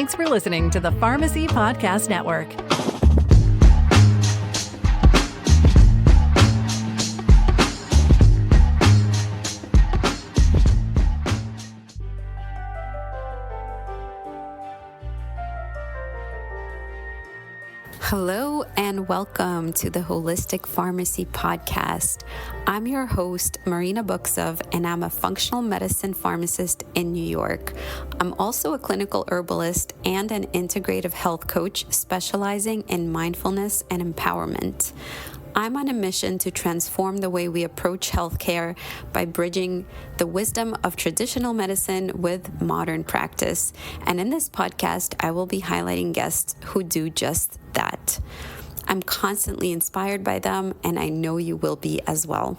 Thanks for listening to the Pharmacy Podcast Network. Hello and welcome to the Holistic Pharmacy Podcast. I'm your host, Marina Buksov, and I'm a functional medicine pharmacist in New York. I'm also a clinical herbalist and an integrative health coach specializing in mindfulness and empowerment. I'm on a mission to transform the way we approach healthcare by bridging the wisdom of traditional medicine with modern practice. And in this podcast, I will be highlighting guests who do just that. I'm constantly inspired by them, and I know you will be as well.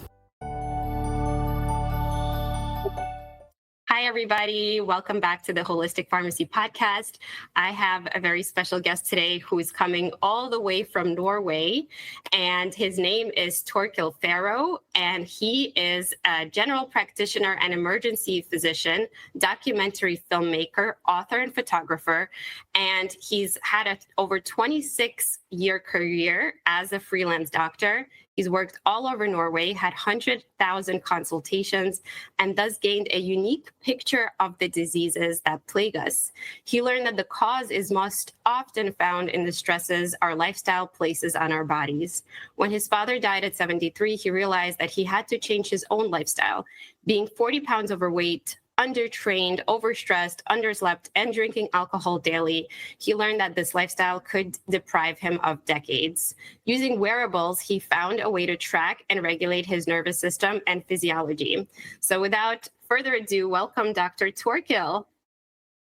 Hi, everybody. Welcome back to the Holistic Pharmacy Podcast. I have a very special guest today who is coming all the way from Norway, and his name is Torkil Færø, and he is a general practitioner and emergency physician, documentary filmmaker, author, and photographer, and he's had an over 26-year career as a freelance doctor. He's worked all over Norway, had 100,000 consultations, and thus gained a unique picture of the diseases that plague us. He learned that the cause is most often found in the stresses our lifestyle places on our bodies. When his father died at 73, he realized that he had to change his own lifestyle. Being 40 pounds overweight, undertrained, overstressed, underslept, and drinking alcohol daily, he learned that this lifestyle could deprive him of decades. Using wearables, he found a way to track and regulate his nervous system and physiology. So without further ado, welcome Dr. Torkil.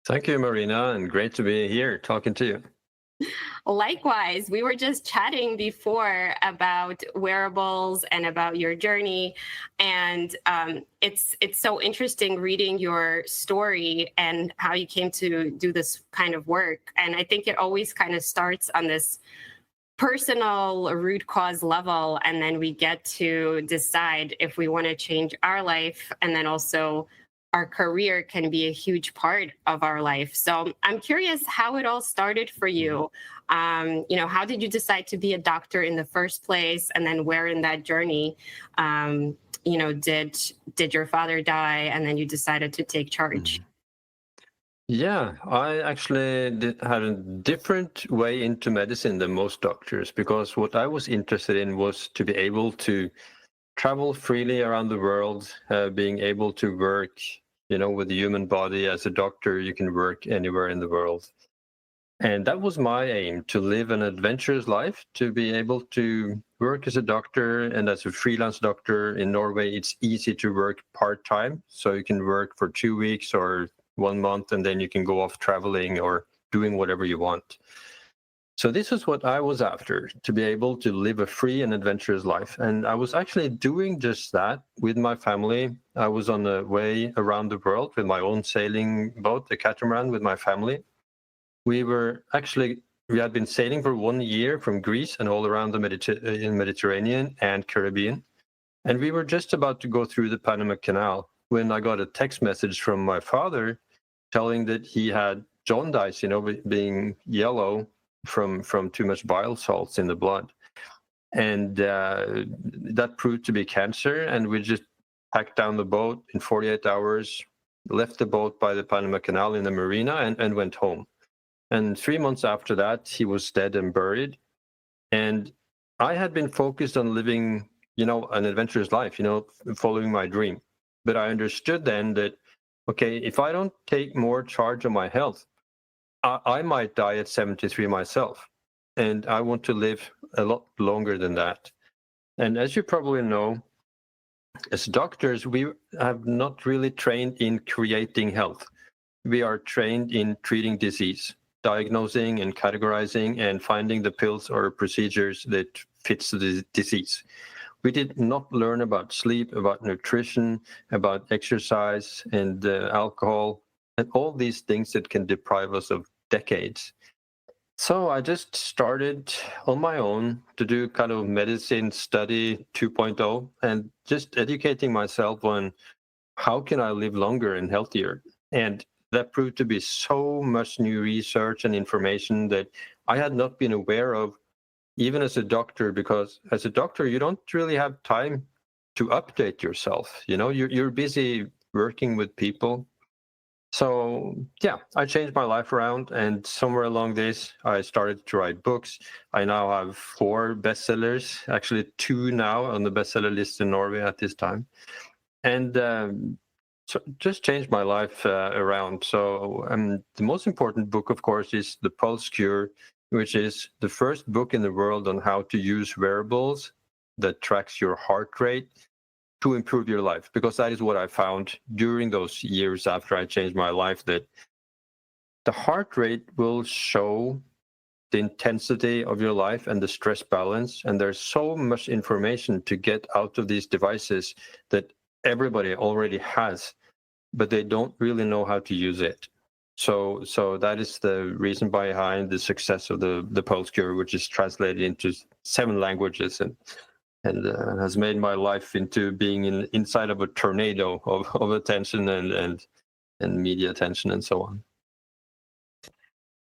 Thank you, Marina, and great to be here talking to you. Likewise, we were just chatting before about wearables and about your journey, and it's so interesting reading your story and how you came to do this kind of work. And I think it always kind of starts on this personal root cause level, and then we get to decide if we want to change our life, and then also our career can be a huge part of our life. So I'm curious how it all started for you. How did you decide to be a doctor in the first place? And then where in that journey, did your father die and then you decided to take charge? Yeah, I actually had a different way into medicine than most doctors, because what I was interested in was to be able to travel freely around the world, being able to work with the human body. As a doctor, you can work anywhere in the world. And that was my aim, to live an adventurous life, to be able to work as a doctor. And as a freelance doctor in Norway, it's easy to work part-time. So you can work for 2 weeks or 1 month, and then you can go off traveling or doing whatever you want. So this is what I was after, to be able to live a free and adventurous life. And I was actually doing just that with my family. I was on the way around the world with my own sailing boat, the catamaran, with my family. We had been sailing for 1 year from Greece and all around the Mediterranean and Caribbean. And we were just about to go through the Panama Canal when I got a text message from my father telling that he had jaundice, being yellow from too much bile salts in the blood. And that proved to be cancer. And we just packed down the boat in 48 hours, left the boat by the Panama Canal in the marina, and went home. And 3 months after that, he was dead and buried. And I had been focused on living, an adventurous life, following my dream. But I understood then that, okay, if I don't take more charge of my health, I might die at 73 myself, and I want to live a lot longer than that. And as you probably know, as doctors, we have not really trained in creating health. We are trained in treating disease, diagnosing and categorizing and finding the pills or procedures that fits the disease. We did not learn about sleep, about nutrition, about exercise and alcohol, and all these things that can deprive us of decades. So I just started on my own to do kind of medicine study 2.0 and just educating myself on how can I live longer and healthier. And that proved to be so much new research and information that I had not been aware of, even as a doctor, because as a doctor, you don't really have time to update yourself. You're busy working with people. So yeah, I changed my life around, and somewhere along this, I started to write books. I now have 4 bestsellers, actually 2 now on the bestseller list in Norway at this time, and so just changed my life around. So the most important book, of course, is The Pulse Cure, which is the first book in the world on how to use wearables that tracks your heart rate to improve your life, because that is what I found during those years after I changed my life, that the heart rate will show the intensity of your life and the stress balance. And there's so much information to get out of these devices that everybody already has, but they don't really know how to use it. So that is the reason behind the success of the Pulse Cure, which is translated into 7 languages and has made my life into being inside of a tornado of attention and media attention and so on.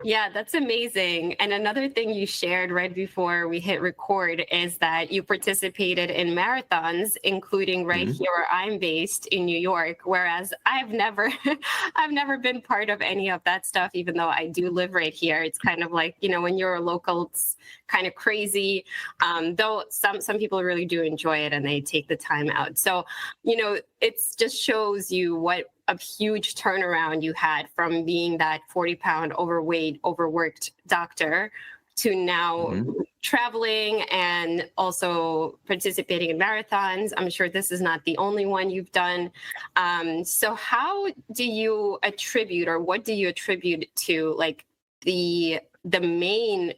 Yeah, that's amazing. And another thing you shared right before we hit record is that you participated in marathons, including right here where I'm based in New York, whereas I've never been part of any of that stuff, even though I do live right here. It's kind of like, when you're a local, it's kind of crazy. Though some people really do enjoy it and they take the time out. So, it just shows you what a huge turnaround you had from being that 40-pound overweight, overworked doctor to now traveling and also participating in marathons. I'm sure this is not the only one you've done. So how do you attribute, or what do you attribute to, like, the main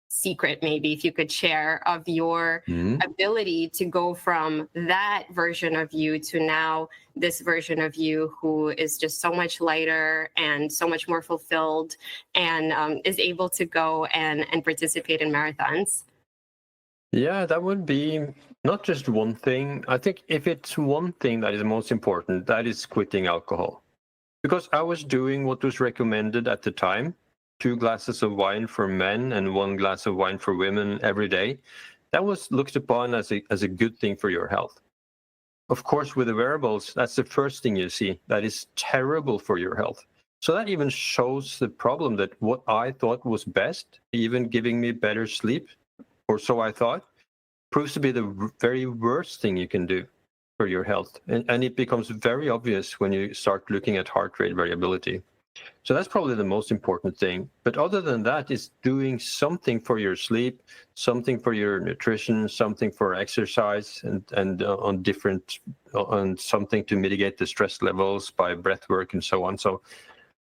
secret, maybe if you could share, of your ability to go from that version of you to now this version of you who is just so much lighter and so much more fulfilled and is able to go and participate in marathons? Yeah, that would be not just one thing. I think if it's one thing that is most important, that is quitting alcohol. Because I was doing what was recommended at the time, 2 glasses of wine for men and 1 glass of wine for women every day. That was looked upon as a good thing for your health. Of course, with the wearables, that's the first thing you see. That is terrible for your health. So that even shows the problem, that what I thought was best, even giving me better sleep, or so I thought, proves to be the very worst thing you can do for your health. And it becomes very obvious when you start looking at heart rate variability. So that's probably the most important thing. But other than that, is doing something for your sleep, something for your nutrition, something for exercise, and on something to mitigate the stress levels by breath work and so on. So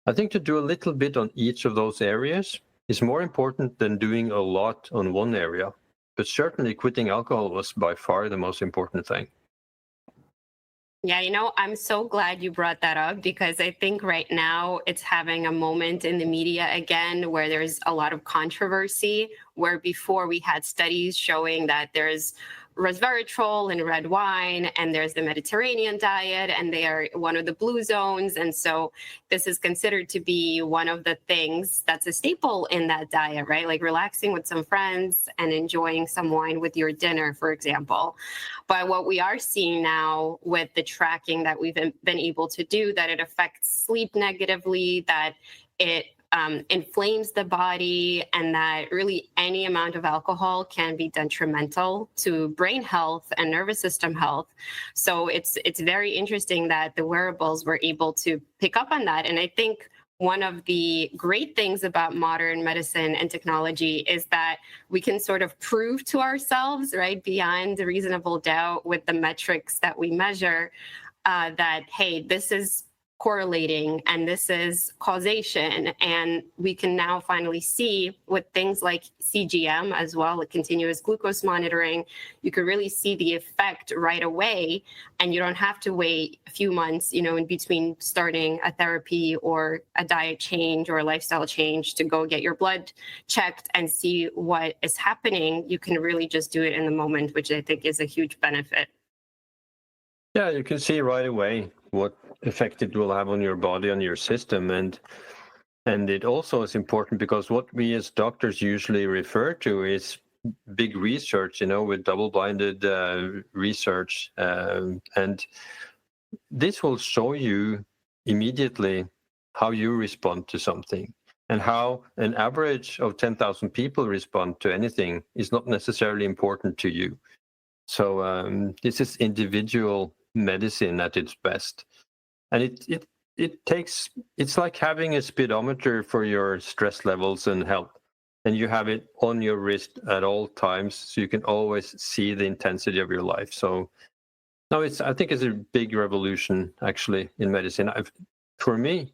I think to do a little bit on each of those areas is more important than doing a lot on one area. But certainly quitting alcohol was by far the most important thing. Yeah, I'm so glad you brought that up, because I think right now it's having a moment in the media again where there's a lot of controversy, where before we had studies showing that there's resveratrol in red wine and there's the Mediterranean diet, and they are one of the blue zones. And so this is considered to be one of the things that's a staple in that diet, right? Like relaxing with some friends and enjoying some wine with your dinner, for example. But what we are seeing now with the tracking that we've been able to do, that it affects sleep negatively, that it inflames the body, and that really any amount of alcohol can be detrimental to brain health and nervous system health. So it's very interesting that the wearables were able to pick up on that. And I think one of the great things about modern medicine and technology is that we can sort of prove to ourselves, right, beyond a reasonable doubt with the metrics that we measure, that, hey, this is correlating and this is causation. And we can now finally see with things like CGM as well, like continuous glucose monitoring, you can really see the effect right away, and you don't have to wait a few months, in between starting a therapy or a diet change or a lifestyle change to go get your blood checked and see what is happening. You can really just do it in the moment, which I think is a huge benefit. Yeah, you can see right away what effect it will have on your body, on your system. And it also is important because what we as doctors usually refer to is big research, with double-blinded research. And this will show you immediately how you respond to something. And how an average of 10,000 people respond to anything is not necessarily important to you. So this is individual medicine at its best. And it's like having a speedometer for your stress levels and health. And you have it on your wrist at all times, so you can always see the intensity of your life. So no, I think it's a big revolution actually in medicine. For me,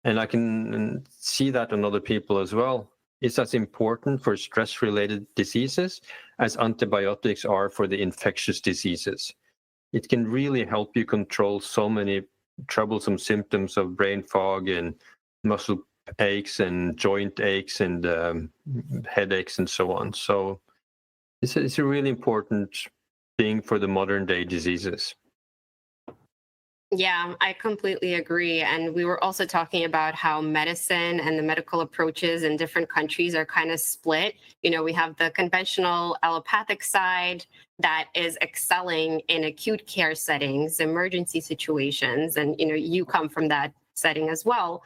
and I can see that on other people as well, it's as important for stress-related diseases as antibiotics are for the infectious diseases. It can really help you control so many troublesome symptoms of brain fog and muscle aches and joint aches and headaches and so on. So it's a really important thing for the modern day diseases. Yeah, I completely agree. And we were also talking about how medicine and the medical approaches in different countries are kind of split. We have the conventional allopathic side that is excelling in acute care settings, emergency situations. And, you come from that setting as well.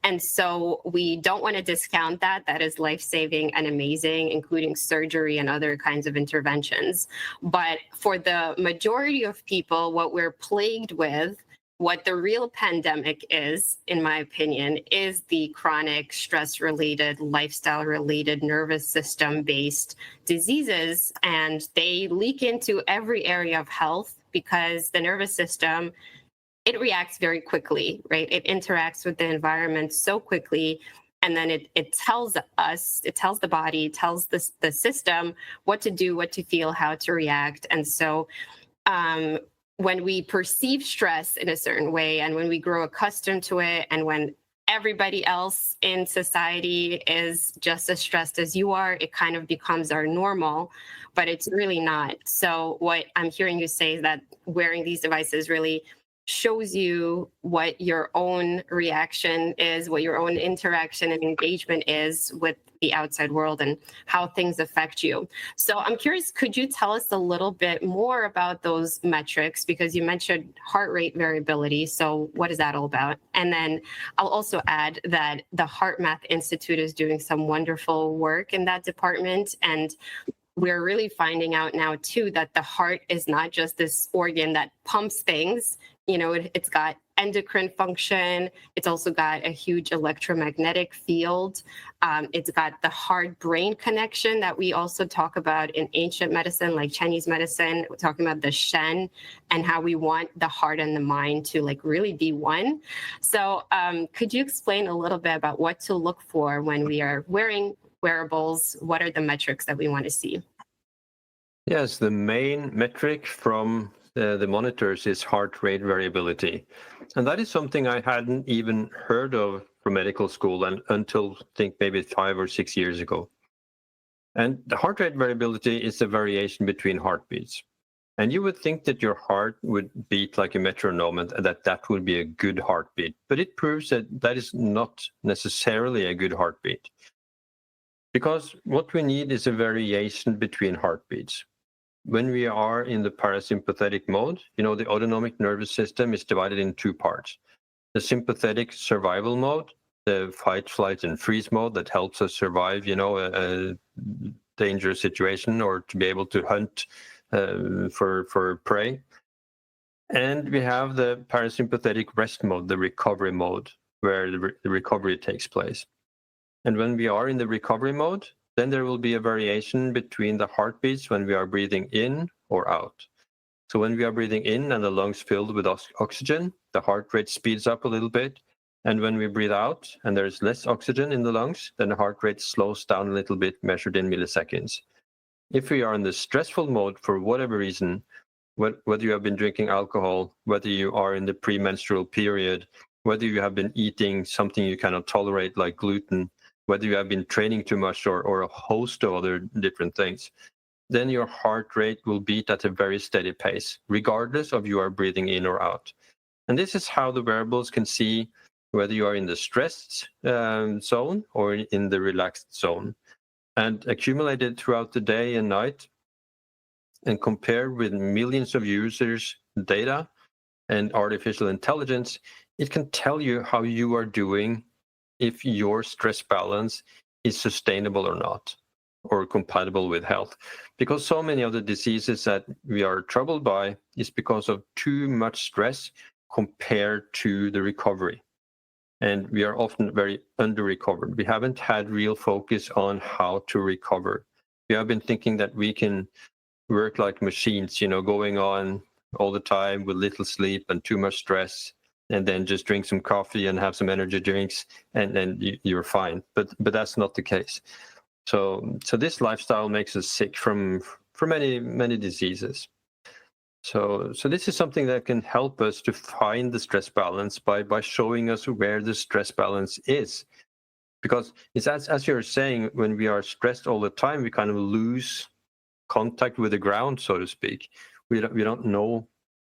And so we don't want to discount that. That is life-saving and amazing, including surgery and other kinds of interventions. But for the majority of people, what we're plagued with, what the real pandemic is, in my opinion, is the chronic stress-related, lifestyle-related, nervous system-based diseases. And they leak into every area of health because the nervous system, it reacts very quickly, right? It interacts with the environment so quickly. And then it tells us, it tells the body, it tells the system what to do, what to feel, how to react. And so when we perceive stress in a certain way, and when we grow accustomed to it, and when everybody else in society is just as stressed as you are, it kind of becomes our normal, but it's really not. So what I'm hearing you say is that wearing these devices really shows you what your own reaction is, what your own interaction and engagement is with the outside world and how things affect you. So I'm curious, could you tell us a little bit more about those metrics? Because you mentioned heart rate variability. So what is that all about? And then I'll also add that the Heart Math Institute is doing some wonderful work in that department. And we're really finding out now, too, that the heart is not just this organ that pumps things. It's got endocrine function. It's also got a huge electromagnetic field. It's got the heart-brain connection that we also talk about in ancient medicine, like Chinese medicine. We're talking about the Shen and how we want the heart and the mind to really be one. So could you explain a little bit about what to look for when we are wearing wearables? What are the metrics that we want to see? Yes, the main metric from the monitors is heart rate variability. And that is something I hadn't even heard of from medical school until I think maybe 5 or 6 years ago. And the heart rate variability is a variation between heartbeats. And you would think that your heart would beat like a metronome and that would be a good heartbeat. But it proves that is not necessarily a good heartbeat. Because what we need is a variation between heartbeats. When we are in the parasympathetic mode, the autonomic nervous system is divided in two parts. The sympathetic survival mode, the fight, flight, and freeze mode that helps us survive, a dangerous situation or to be able to hunt for prey. And we have the parasympathetic rest mode, the recovery mode, where the recovery takes place. And when we are in the recovery mode, then there will be a variation between the heartbeats when we are breathing in or out. So when we are breathing in and the lungs filled with oxygen, the heart rate speeds up a little bit. And when we breathe out and there's less oxygen in the lungs, then the heart rate slows down a little bit, measured in milliseconds. If we are in the stressful mode for whatever reason, whether you have been drinking alcohol, whether you are in the premenstrual period, whether you have been eating something you cannot tolerate like gluten, whether you have been training too much or a host of other different things, then your heart rate will beat at a very steady pace, regardless of you are breathing in or out. And this is how the wearables can see whether you are in the stressed zone or in the relaxed zone, and accumulated throughout the day and night, and compared with millions of users' data and artificial intelligence, it can tell you how you are doing, if your stress balance is sustainable or not, or compatible with health. Because so many of the diseases that we are troubled by is because of too much stress compared to the recovery. And we are often very under-recovered. We haven't had real focus on how to recover. We have been thinking that we can work like machines, going on all the time with little sleep and too much stress, and then just drink some coffee and have some energy drinks, and then you're fine. But that's not the case. So this lifestyle makes us sick from many diseases. So this is something that can help us to find the stress balance by showing us where the stress balance is. Because it's as you're saying, when we are stressed all the time, we kind of lose contact with the ground, so to speak. We don't know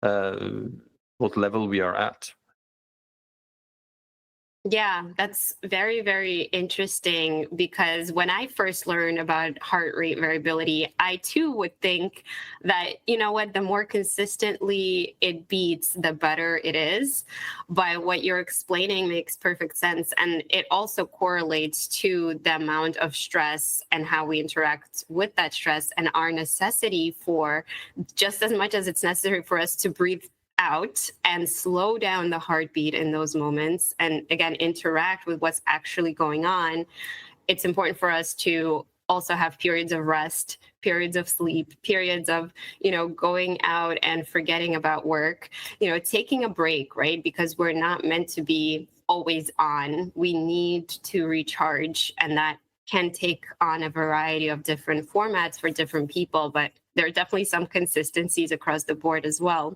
what level we are at. Yeah, that's very, very interesting, because when I first learned about heart rate variability, I too would think that, the more consistently it beats, the better it is. But what you're explaining makes perfect sense. And it also correlates to the amount of stress and how we interact with that stress, and our necessity for, just as much as it's necessary for us to breathe out and slow down the heartbeat in those moments, and again interact with what's actually going on, it's important for us to also have periods of rest, periods of sleep, periods of going out and forgetting about work, taking a break, right? Because we're not meant to be always on. We need to recharge, and that can take on a variety of different formats for different people, but there are definitely some consistencies across the board as well.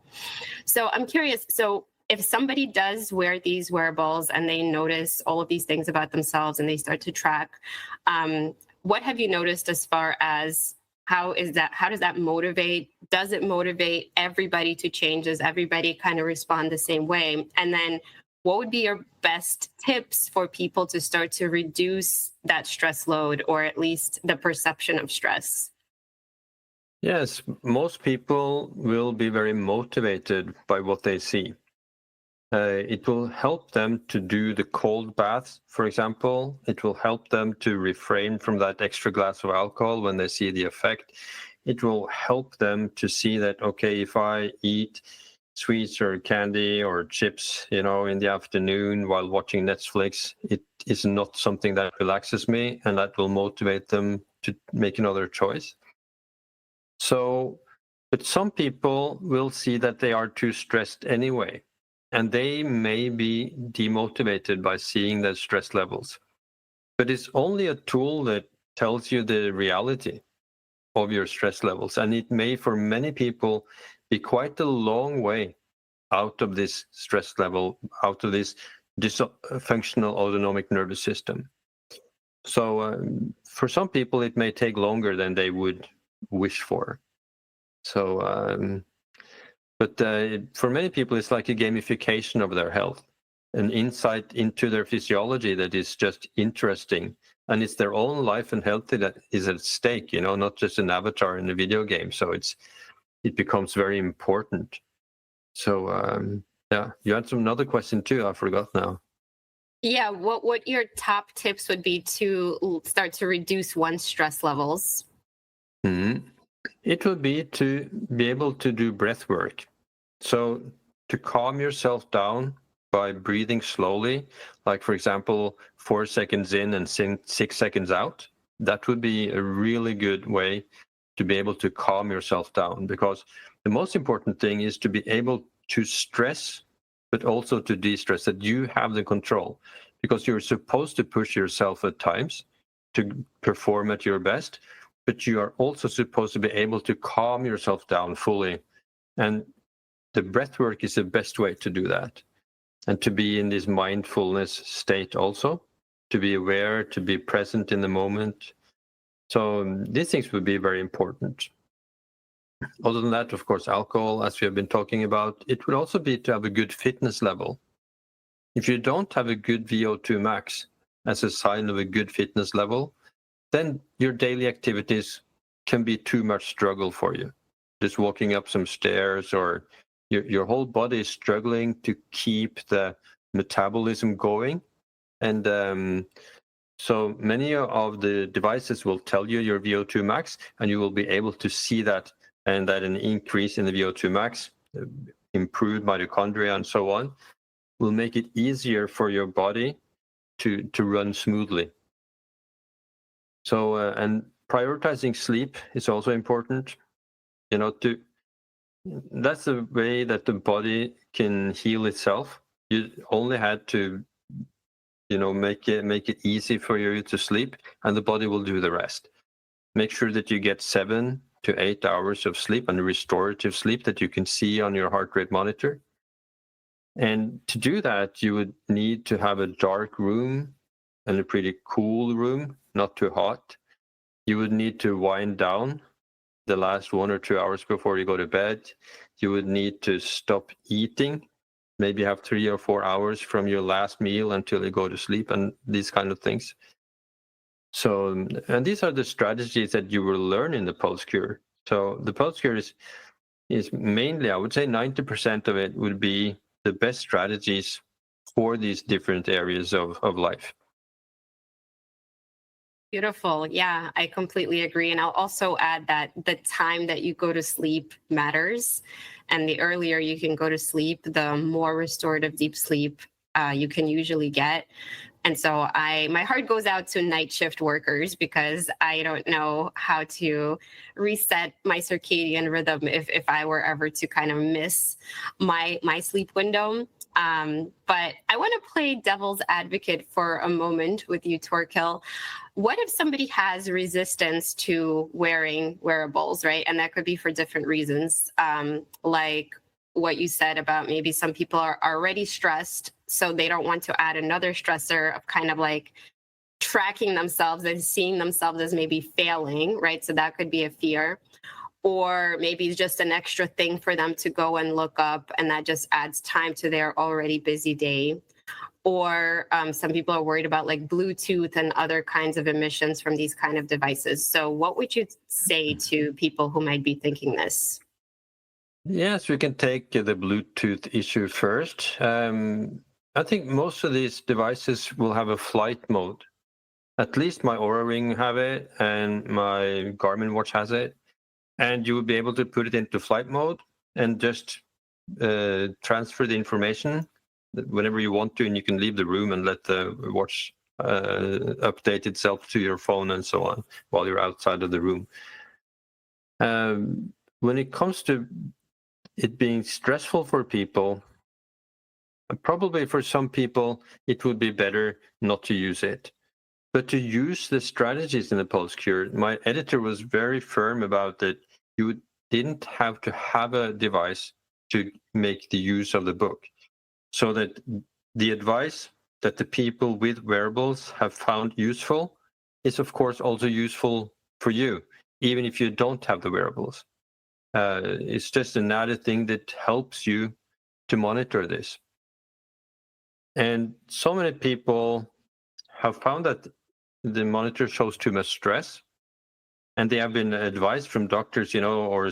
So I'm curious, so if somebody does wear these wearables and they notice all of these things about themselves and they start to track, what have you noticed as far as how does that motivate? Does it motivate everybody to change? Does everybody kind of respond the same way? And then what would be your best tips for people to start to reduce that stress load, or at least the perception of stress? Yes, most people will be very motivated by what they see. It will help them to do the cold baths, for example. It will help them to refrain from that extra glass of alcohol when they see the effect. It will help them to see that, okay, if I eat sweets or candy or chips, in the afternoon while watching Netflix, it is not something that relaxes me, and that will motivate them to make another choice. So, but some people will see that they are too stressed anyway, and they may be demotivated by seeing their stress levels. But it's only a tool that tells you the reality of your stress levels, and it may, for many people, be quite a long way out of this stress level, out of this dysfunctional autonomic nervous system. So for some people, it may take longer than they would wish for. So, but for many people, it's like a gamification of their health, an insight into their physiology that is just interesting. And it's their own life and health that is at stake, not just an avatar in a video game. So it becomes very important. So, yeah, you had another question too. I forgot now. Yeah, what your top tips would be to start to reduce one's stress levels? It would be to be able to do breath work. So to calm yourself down by breathing slowly, like, for example, 4 seconds in and 6 seconds out, that would be a really good way to be able to calm yourself down. Because the most important thing is to be able to stress, but also to de-stress, that you have the control. Because you're supposed to push yourself at times to perform at your best, but you are also supposed to be able to calm yourself down fully. And the breath work is the best way to do that. And to be in this mindfulness state also, to be aware, to be present in the moment. So these things would be very important. Other than that, of course, alcohol, as we have been talking about, it would also be to have a good fitness level. If you don't have a good VO2 max as a sign of a good fitness level, then your daily activities can be too much struggle for you. Just walking up some stairs, or your whole body is struggling to keep the metabolism going. And so many of the devices will tell you your VO2 max, and you will be able to see that, and that an increase in the VO2 max, improved mitochondria and so on, will make it easier for your body to run smoothly. So, and prioritizing sleep is also important. That's the way that the body can heal itself. You only had to, make it easy for you to sleep, and the body will do the rest. Make sure that you get 7 to 8 hours of sleep, and restorative sleep that you can see on your heart rate monitor. And to do that, you would need to have a dark room and a pretty cool room, not too hot. You would need to wind down the last 1 or 2 hours before you go to bed. You would need to stop eating, maybe have 3 or 4 hours from your last meal until you go to sleep, and these kind of things. So, and these are the strategies that you will learn in the Pulse Cure. So the Pulse Cure is mainly, I would say 90% of it would be the best strategies for these different areas of life. Beautiful. Yeah, I completely agree. And I'll also add that the time that you go to sleep matters. And the earlier you can go to sleep, the more restorative deep sleep you can usually get. And so my heart goes out to night shift workers, because I don't know how to reset my circadian rhythm if I were ever to kind of miss my sleep window. But I want to play devil's advocate for a moment with you, Torkil. What if somebody has resistance to wearing wearables, right? And that could be for different reasons, like what you said about maybe some people are already stressed, so they don't want to add another stressor of kind of like tracking themselves and seeing themselves as maybe failing, right? So that could be a fear. Or maybe it's just an extra thing for them to go and look up, and that just adds time to their already busy day. Or some people are worried about like Bluetooth and other kinds of emissions from these kind of devices. So what would you say to people who might be thinking this? Yes, we can take the Bluetooth issue first. I think most of these devices will have a flight mode. At least my Oura Ring have it, and my Garmin watch has it. And you will be able to put it into flight mode and just transfer the information whenever you want to, and you can leave the room and let the watch update itself to your phone and so on while you're outside of the room. When it comes to it being stressful for people, probably for some people it would be better not to use it. But to use the strategies in the Pulse Cure, my editor was very firm about that. You didn't have to have a device to make the use of the book. So that the advice that the people with wearables have found useful is, of course, also useful for you, even if you don't have the wearables. It's just another thing that helps you to monitor this. And so many people have found that the monitor shows too much stress, and they have been advised from doctors, or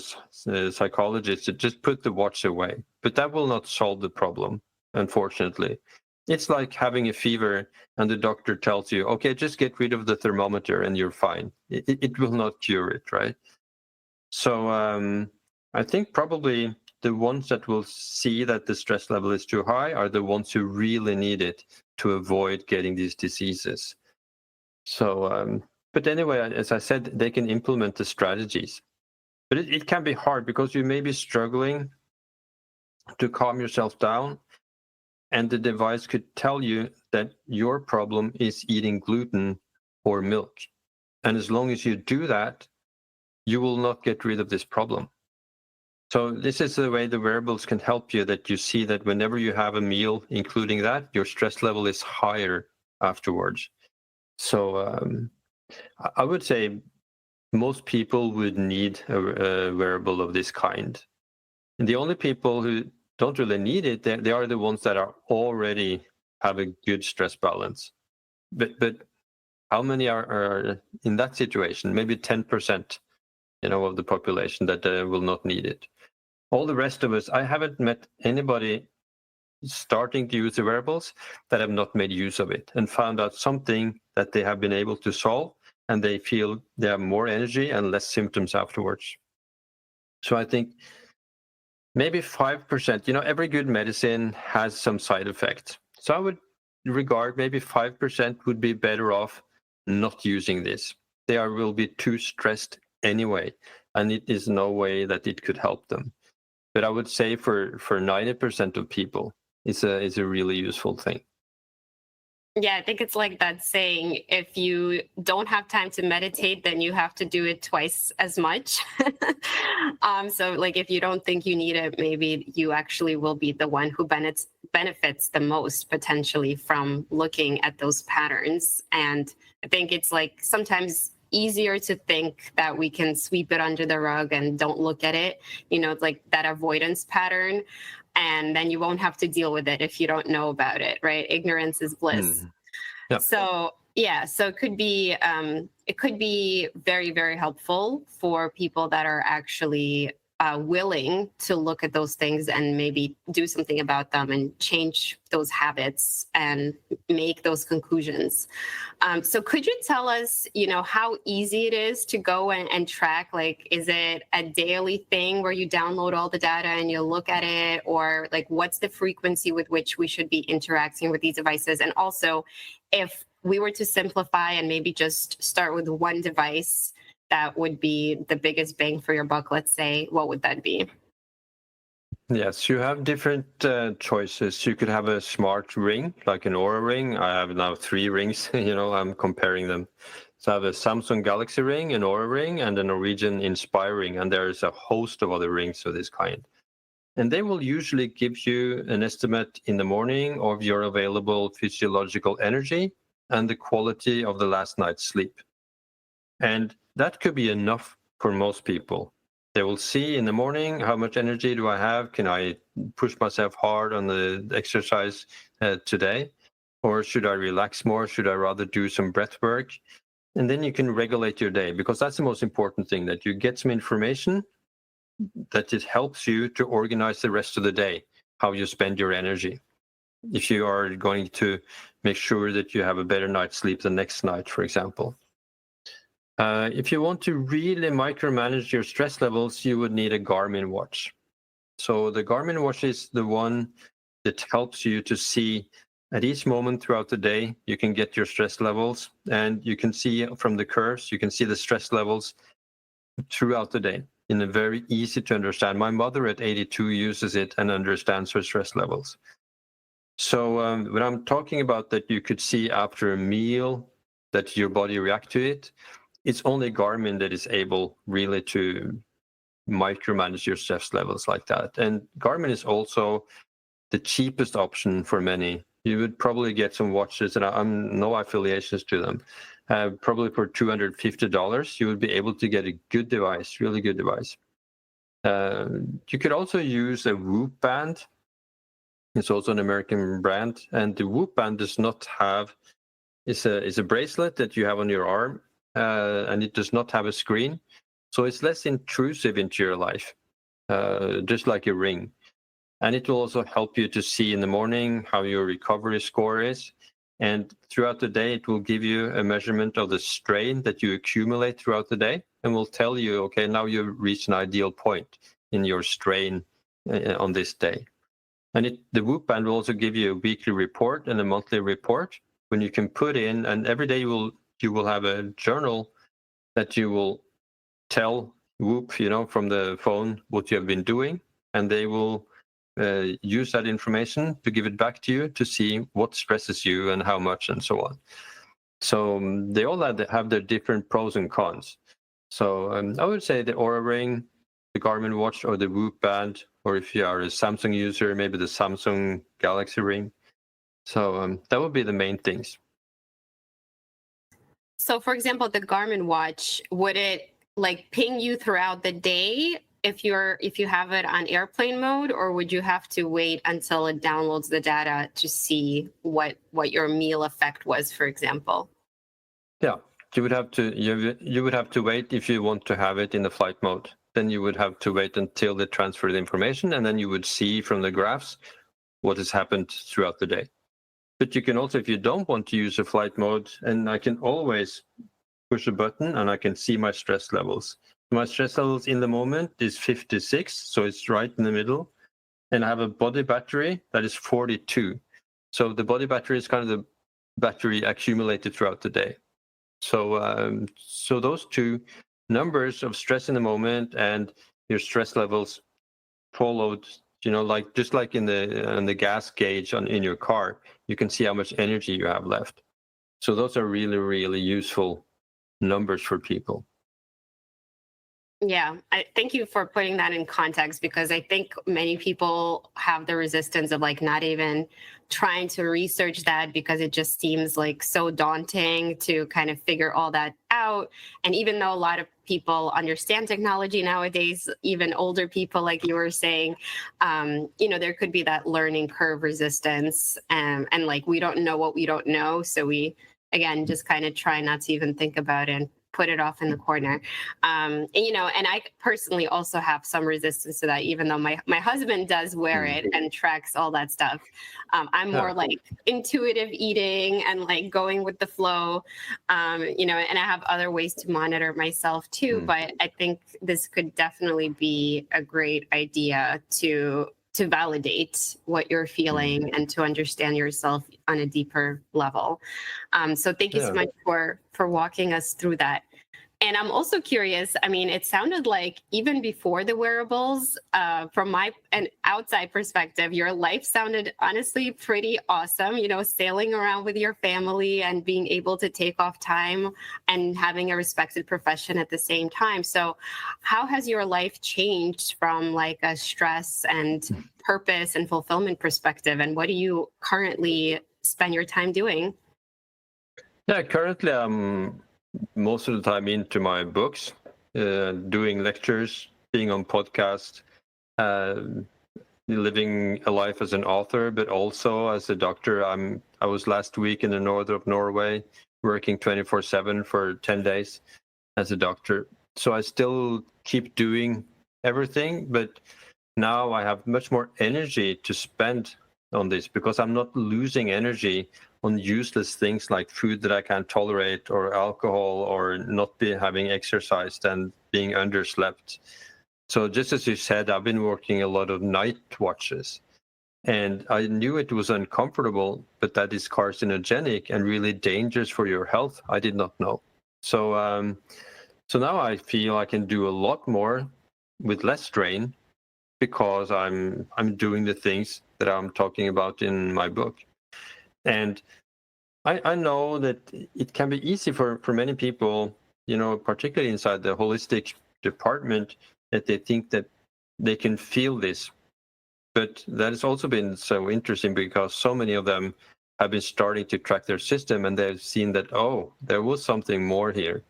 psychologists to just put the watch away. But that will not solve the problem, unfortunately. It's like having a fever and the doctor tells you, okay, just get rid of the thermometer and you're fine. It will not cure it, right? So I think probably the ones that will see that the stress level is too high are the ones who really need it to avoid getting these diseases. So, but anyway, as I said, they can implement the strategies. But it can be hard because you may be struggling to calm yourself down, and the device could tell you that your problem is eating gluten or milk. And as long as you do that, you will not get rid of this problem. So this is the way the wearables can help you, that you see that whenever you have a meal, including that, your stress level is higher afterwards. So I would say most people would need a wearable of this kind. And the only people who don't really need it, they are the ones that are already have a good stress balance. But how many are in that situation? Maybe 10%, of the population that will not need it. All the rest of us, I haven't met anybody starting to use the wearables that have not made use of it and found out something that they have been able to solve, and they feel they have more energy and less symptoms afterwards. So I think maybe 5%, every good medicine has some side effects. So I would regard maybe 5% would be better off not using this. They will be too stressed anyway, and it is no way that it could help them. But I would say for 90% of people, it's a really useful thing. Yeah, I think it's like that saying, if you don't have time to meditate, then you have to do it twice as much. So like if you don't think you need it, maybe you actually will be the one who benefits the most potentially from looking at those patterns. And I think it's like sometimes easier to think that we can sweep it under the rug and don't look at it. It's like that avoidance pattern. And then you won't have to deal with it if you don't know about it, right? Ignorance is bliss. Yep. So it could be very, very helpful for people that are actually willing to look at those things and maybe do something about them and change those habits and make those conclusions. So could you tell us, how easy it is to go and track? Like, is it a daily thing where you download all the data and you look at it? Or like, what's the frequency with which we should be interacting with these devices? And also, if we were to simplify and maybe just start with one device that would be the biggest bang for your buck, let's say, what would that be? Yes, you have different choices. You could have a smart ring, like an Oura ring. I have now 3 rings, I'm comparing them. So I have a Samsung Galaxy ring, an Oura ring, and a Norwegian Inspire ring. And there's a host of other rings of this kind. And they will usually give you an estimate in the morning of your available physiological energy and the quality of the last night's sleep. And that could be enough for most people. They will see in the morning, how much energy do I have? Can I push myself hard on the exercise today? Or should I relax more? Should I rather do some breath work? And then you can regulate your day, because that's the most important thing, that you get some information, that it helps you to organize the rest of the day, how you spend your energy. If you are going to make sure that you have a better night's sleep the next night, for example. If you want to really micromanage your stress levels, you would need a Garmin watch. So the Garmin watch is the one that helps you to see at each moment throughout the day. You can get your stress levels, and you can see from the curves, you can see the stress levels throughout the day in a very easy to understand. My mother at 82 uses it and understands her stress levels. So when I'm talking about that, you could see after a meal that your body reacts to it. It's only Garmin that is able really to micromanage your stress levels like that. And Garmin is also the cheapest option for many. You would probably get some watches, and I'm no affiliations to them. Probably for $250, you would be able to get a good device, really good device. You could also use a Whoop band. It's also an American brand, and the Whoop band does not have. It's a bracelet that you have on your arm. And it does not have a screen, so it's less intrusive into your life, just like a ring. And it will also help you to see in the morning how your recovery score is. And throughout the day, it will give you a measurement of the strain that you accumulate throughout the day, and will tell you, okay, now you've reached an ideal point in your strain on this day. And the Whoop band will also give you a weekly report and a monthly report when you can put in, and every day you will have a journal that you will tell Whoop, from the phone what you have been doing, and they will use that information to give it back to you to see what stresses you and how much and so on. So they all have their different pros and cons. So I would say the Oura Ring, the Garmin watch, or the Whoop band, or if you are a Samsung user, maybe the Samsung Galaxy Ring. So that would be the main things. So, for example, the Garmin watch, would it like ping you throughout the day if you have it on airplane mode, or would you have to wait until it downloads the data to see what your meal effect was, for example? Yeah, you would have to wait if you want to have it in the flight mode. Then you would have to wait until they transfer the information, and then you would see from the graphs what has happened throughout the day. But you can also, if you don't want to use a flight mode, and I can always push a button and I can see my stress levels. My stress levels in the moment is 56, so it's right in the middle. And I have a body battery that is 42. So the body battery is kind of the battery accumulated throughout the day. So so those two numbers of stress in the moment and your stress levels followed, like just like in the gas gauge in your car, you can see how much energy you have left. So those are really, really useful numbers for people. Yeah, I thank you for putting that in context, because I think many people have the resistance of like not even trying to research that, because it just seems like so daunting to kind of figure all that out. And even though a lot of people understand technology nowadays, even older people, like you were saying, there could be that learning curve resistance, and like we don't know what we don't know. So we, again, just kind of try not to even think about it and put it off in the corner. And I personally also have some resistance to that, even though my husband does wear it and tracks all that stuff. I'm more like intuitive eating and like going with the flow, and I have other ways to monitor myself too. But I think this could definitely be a great idea to validate what you're feeling and to understand yourself on a deeper level. So thank you so much for walking us through that. And I'm also curious, I mean, it sounded like even before the wearables, from an outside perspective, your life sounded honestly pretty awesome, sailing around with your family and being able to take off time and having a respected profession at the same time. So how has your life changed from like a stress and purpose and fulfillment perspective? And what do you currently spend your time doing? Yeah, currently I'm most of the time into my books, doing lectures, being on podcasts, living a life as an author, but also as a doctor. I was last week in the north of Norway, working 24/7 for 10 days as a doctor. So I still keep doing everything, but now I have much more energy to spend on this, because I'm not losing energy on useless things like food that I can't tolerate, or alcohol, or not be having exercised and being underslept. So just as you said, I've been working a lot of night watches, and I knew it was uncomfortable, but that is carcinogenic and really dangerous for your health. I did not know. So so now I feel I can do a lot more with less strain, because I'm doing the things that I'm talking about in my book. And I know that it can be easy for many people, particularly inside the holistic department, that they think that they can feel this. But that has also been so interesting, because so many of them have been starting to track their system, and they've seen that, oh, there was something more here.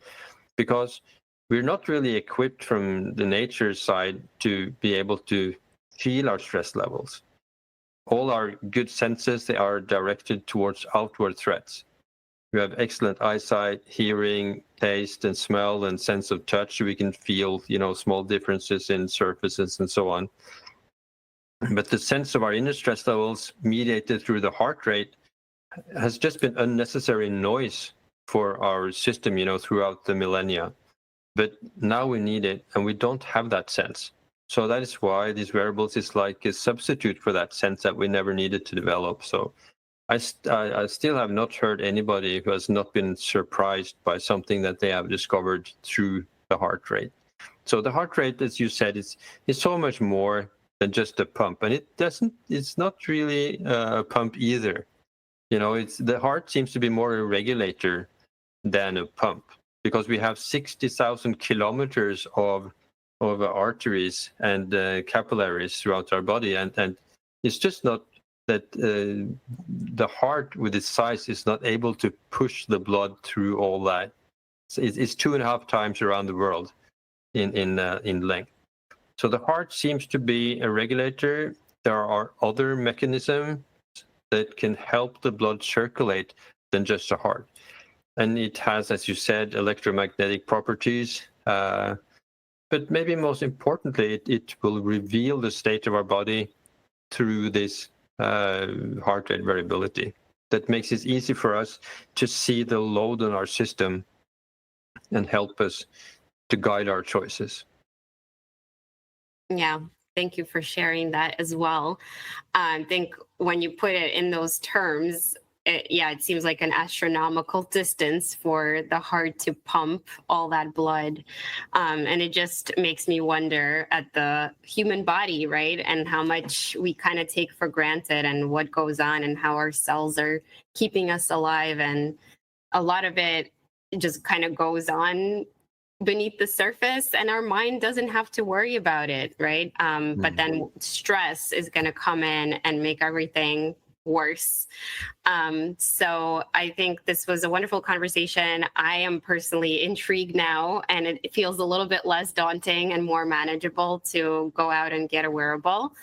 Because we're not really equipped from the nature side to be able to feel our stress levels. All our good senses, they are directed towards outward threats. We have excellent eyesight, hearing, taste, and smell, and sense of touch. We can feel, small differences in surfaces and so on. But the sense of our inner stress levels, mediated through the heart rate, has just been unnecessary noise for our system, throughout the millennia. But now we need it, and we don't have that sense. So that is why these wearables is like a substitute for that sense that we never needed to develop. So I still have not heard anybody who has not been surprised by something that they have discovered through the heart rate. So the heart rate, as you said, is so much more than just a pump, and it's not really a pump either. The heart seems to be more a regulator than a pump, because we have 60,000 kilometers of arteries and capillaries throughout our body, and it's just not that the heart with its size is not able to push the blood through all that. It's 2.5 times around the world. in length. So the heart seems to be a regulator. There are other mechanisms that can help the blood circulate than just the heart. And it has, as you said, electromagnetic properties. But maybe most importantly, it will reveal the state of our body through this heart rate variability. That makes it easy for us to see the load on our system and help us to guide our choices. Yeah, thank you for sharing that as well. I think when you put it in those terms, it seems like an astronomical distance for the heart to pump all that blood. And it just makes me wonder at the human body, right? And how much we kind of take for granted and what goes on and how our cells are keeping us alive. And a lot of it just kind of goes on beneath the surface and our mind doesn't have to worry about it, right? But then stress is going to come in and make everything worse. So I think this was a wonderful conversation. I am personally intrigued now, and it feels a little bit less daunting and more manageable to go out and get a wearable.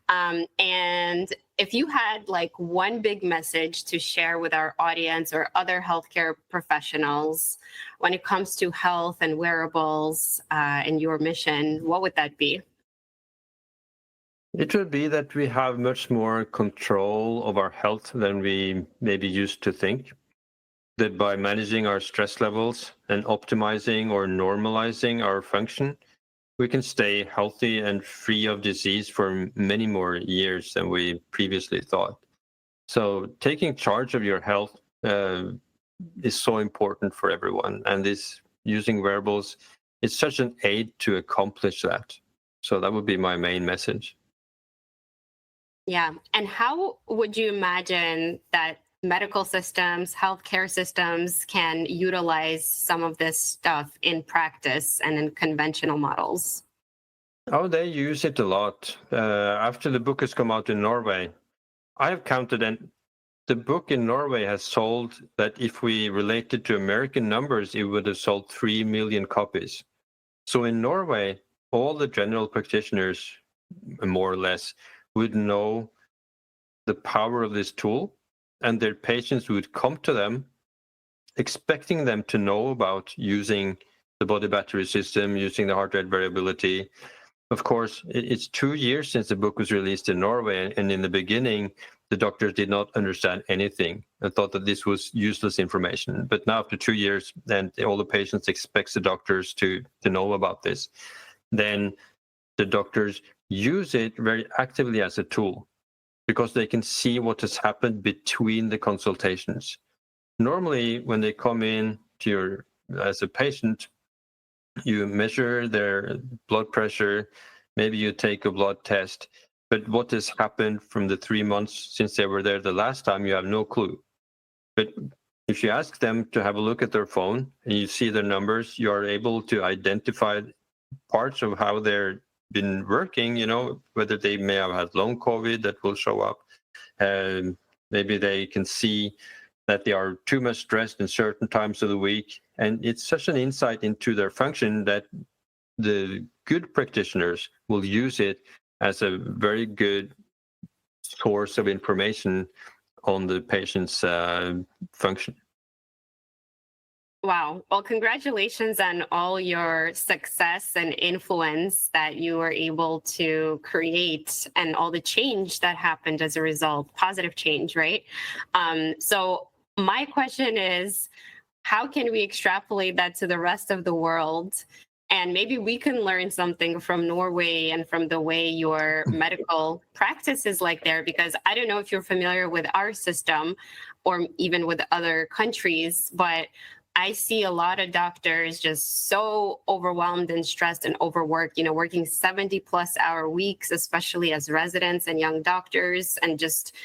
And if you had like one big message to share with our audience or other healthcare professionals when it comes to health and wearables and your mission, what would that be? It would be that we have much more control of our health than we maybe used to think. That by managing our stress levels and optimizing or normalizing our function, we can stay healthy and free of disease for many more years than we previously thought. So taking charge of your health is so important for everyone. And this using wearables is such an aid to accomplish that. So that would be my main message. Yeah. And how would you imagine that medical systems, healthcare systems can utilize some of this stuff in practice and in conventional models? Oh, they use it a lot. After the book has come out in Norway, I have counted, and the book in Norway has sold that if we relate it to American numbers, it would have sold 3 million copies. So in Norway, all the general practitioners, more or less, would know the power of this tool, and their patients would come to them expecting them to know about using the body battery system, using the heart rate variability. Of course, it's 2 years since the book was released in Norway, and in the beginning, the doctors did not understand anything and thought that this was useless information. But now, after 2 years, and all the patients expect the doctors to know about this, then the doctors use it very actively as a tool because they can see what has happened between the consultations. Normally, when they come in to your as a patient, you measure their blood pressure, maybe you take a blood test, but what has happened from the 3 months since they were there the last time, you have no clue. But if you ask them to have a look at their phone and you see their numbers, you are able to identify parts of how they're been working, whether they may have had long COVID that will show up. Maybe they can see that they are too much stressed in certain times of the week. And it's such an insight into their function that the good practitioners will use it as a very good source of information on the patient's function. Wow. Well, congratulations on all your success and influence that you were able to create and all the change that happened as a result, positive change, right? So my question is, how can we extrapolate that to the rest of the world? And maybe we can learn something from Norway and from the way your medical practice is like there, because I don't know if you're familiar with our system or even with other countries, but I see a lot of doctors just so overwhelmed and stressed and overworked, working 70-plus-hour weeks, especially as residents and young doctors, and just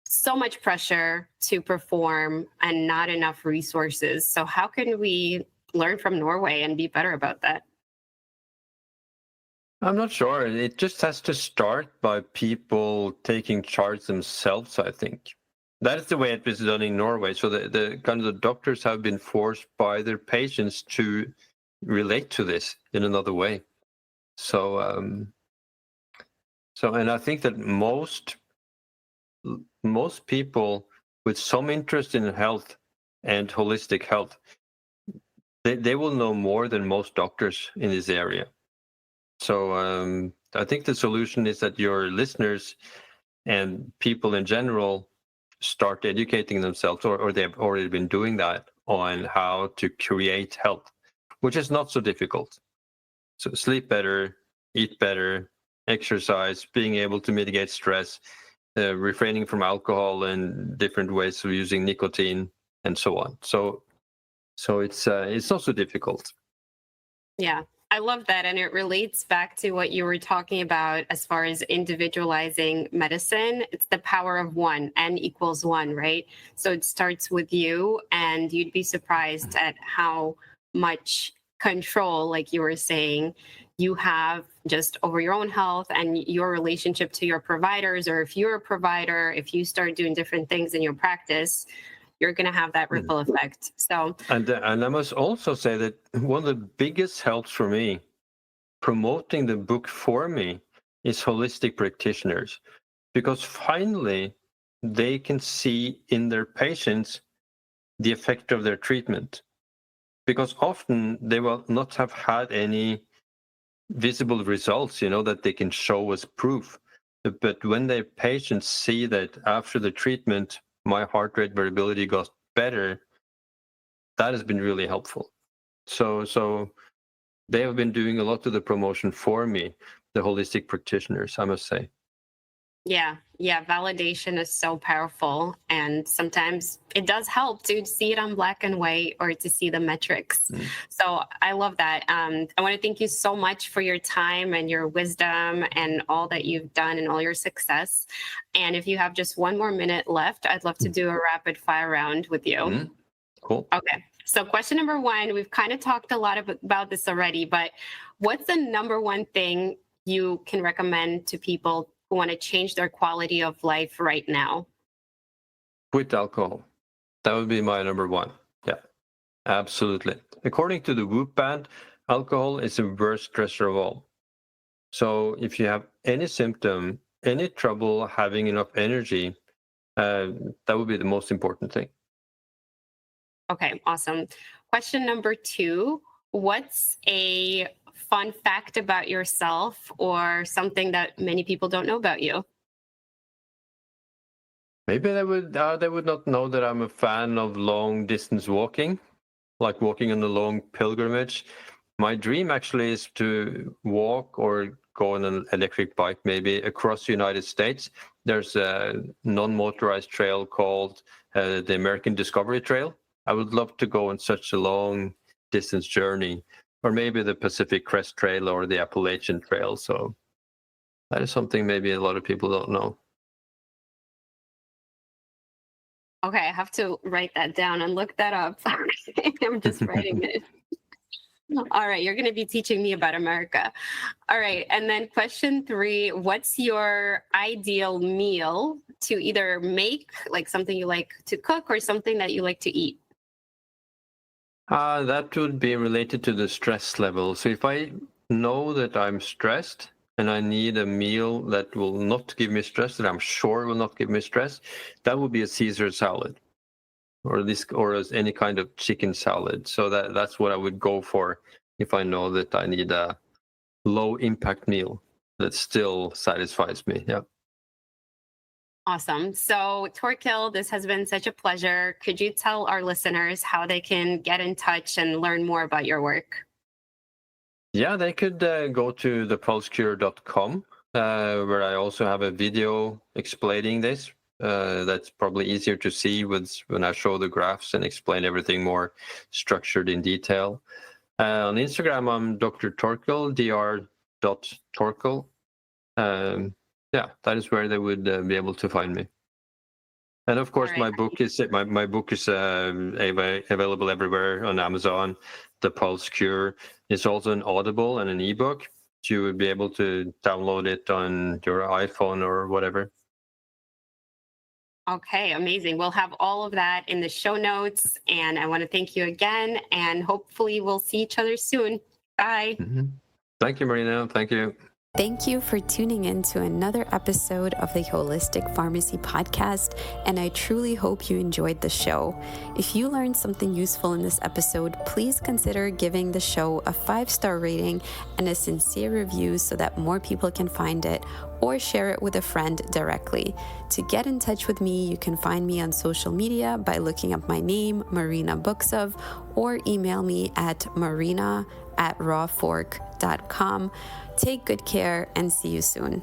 so much pressure to perform and not enough resources. So how can we learn from Norway and be better about that? I'm not sure. It just has to start by people taking charge themselves, I think. That is the way it was done in Norway. So the doctors have been forced by their patients to relate to this in another way. So, and I think that most people with some interest in health and holistic health, they will know more than most doctors in this area. So I think the solution is that your listeners and people in general start educating themselves, or they've already been doing that, on how to create health, which is not so difficult. So sleep better, eat better, exercise, being able to mitigate stress, refraining from alcohol and different ways of using nicotine, and so on. So it's not so difficult. Yeah, I love that. And it relates back to what you were talking about as far as individualizing medicine. It's the power of one, N equals one, right? So it starts with you, and you'd be surprised at how much control, like you were saying, you have just over your own health and your relationship to your providers. Or if you're a provider, if you start doing different things in your practice, you're going to have that ripple effect. So, and I must also say that one of the biggest helps for me promoting the book for me is holistic practitioners, because finally they can see in their patients the effect of their treatment, because often they will not have had any visible results, that they can show as proof. But when their patients see that after the treatment my heart rate variability got better, that has been really helpful. So they have been doing a lot of the promotion for me, the holistic practitioners, I must say. yeah, validation is so powerful. And sometimes it does help to see it on black and white, or to see the metrics. So I love that. I want to thank you so much for your time and your wisdom and all that you've done and all your success. And if you have just one more minute left, I'd love to do a rapid fire round with you. Cool. Okay. So question number one, we've kind of talked a lot about this already, but what's the number one thing you can recommend to people who want to change their quality of life right now? Quit alcohol. That would be my number one. Yeah, absolutely. According to the Whoop band, alcohol is the worst stressor of all. So if you have any symptom, any trouble having enough energy, that would be the most important thing. Okay, awesome. Question number two, what's a fun fact about yourself, or something that many people don't know about you? Maybe they would not know that I'm a fan of long distance walking, like walking on a long pilgrimage. My dream actually is to walk or go on an electric bike, maybe across the United States. There's a non-motorized trail called the American Discovery Trail. I would love to go on such a long distance journey, or maybe the Pacific Crest Trail or the Appalachian Trail. So that is something maybe a lot of people don't know. Okay, I have to write that down and look that up. I'm just writing it. All right, you're going to be teaching me about America. All right, and then question three, what's your ideal meal to either make, like something you like to cook, or something that you like to eat? That would be related to the stress level. So if I know that I'm stressed and I need a meal that will not give me stress, that I'm sure will not give me stress, that would be a Caesar salad, or any kind of chicken salad. So that's what I would go for if I know that I need a low impact meal that still satisfies me. Yeah. Awesome. So Torkil, this has been such a pleasure. Could you tell our listeners how they can get in touch and learn more about your work? Yeah, they could go to thepulsecure.com, where I also have a video explaining this. That's probably easier to see when I show the graphs and explain everything more structured in detail. On Instagram, I'm Dr. Torkil, dr.torkil. Yeah, that is where they would be able to find me. And of course, All right. my book is available everywhere on Amazon. The Pulse Cure is also an Audible and an ebook. So you would be able to download it on your iPhone or whatever. Okay, amazing. We'll have all of that in the show notes. And I want to thank you again. And hopefully we'll see each other soon. Bye. Thank you, Marina. Thank you. Thank you for tuning in to another episode of the Holistic Pharmacy Podcast, and I truly hope you enjoyed the show. If you learned something useful in this episode, please consider giving the show a 5-star rating and a sincere review so that more people can find it, or share it with a friend directly. To get in touch with me, you can find me on social media by looking up my name, Marina Buksov, or email me at marina@rawfork.com. Take good care and see you soon.